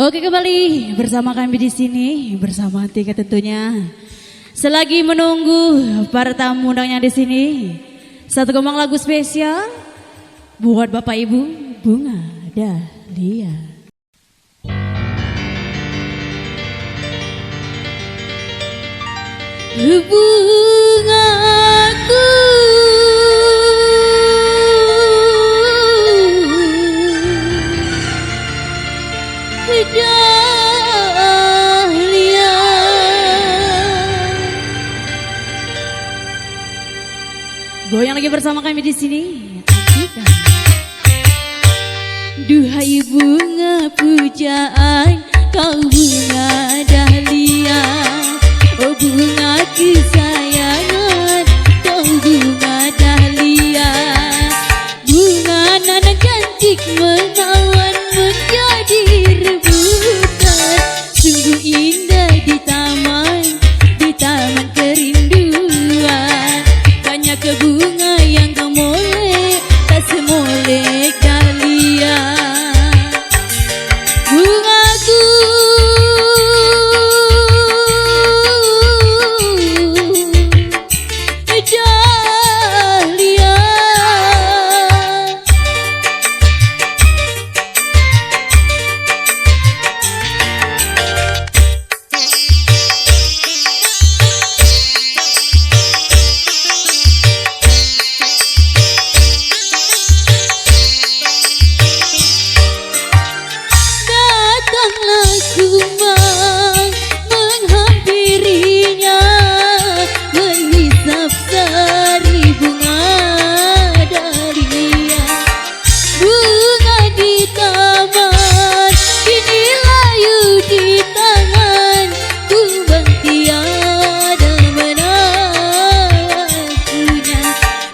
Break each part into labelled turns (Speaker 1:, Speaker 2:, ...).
Speaker 1: Oke, kembali bersama kami di sini bersama Tika tentunya. Selagi menunggu para tamu undangnya di sini, satu gembang lagu spesial buat Bapak Ibu, Bunga Dahlia. Bungaku Dahlia, goyang lagi bersama kami di sini. Duhai bunga pujaan, kau bunga dahlia, oh bunga kesayangan, kau bunga dahlia, bunga nanan cantik menawan menjadi rebutan, sungguh indah di taman kerinduan. Banyak bunga yang kau molek, tak semolek dahlia. Bungaku Dahlia, datanglah kumbang menghampirinya, menghisap sari bunga dahlia. Bunga di taman kini layu di tangan, kumbang tiada menakunya.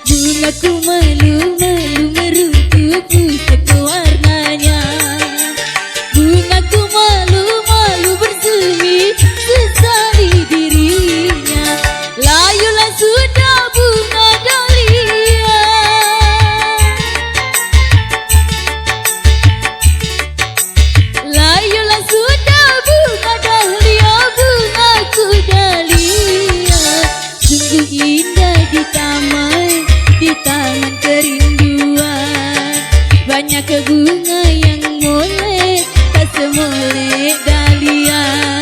Speaker 1: Bungaku malu-malu meruntuh pusat warnanya, bungaku malu-malu bersemi sesali dirinya. Layulah sudah bunga dahlia, layulah sudah bunga dahlia, bungaku dahlia. Sungguh indah di taman kerinduan. Banyak bunga yang molek, tak semolek dahlia.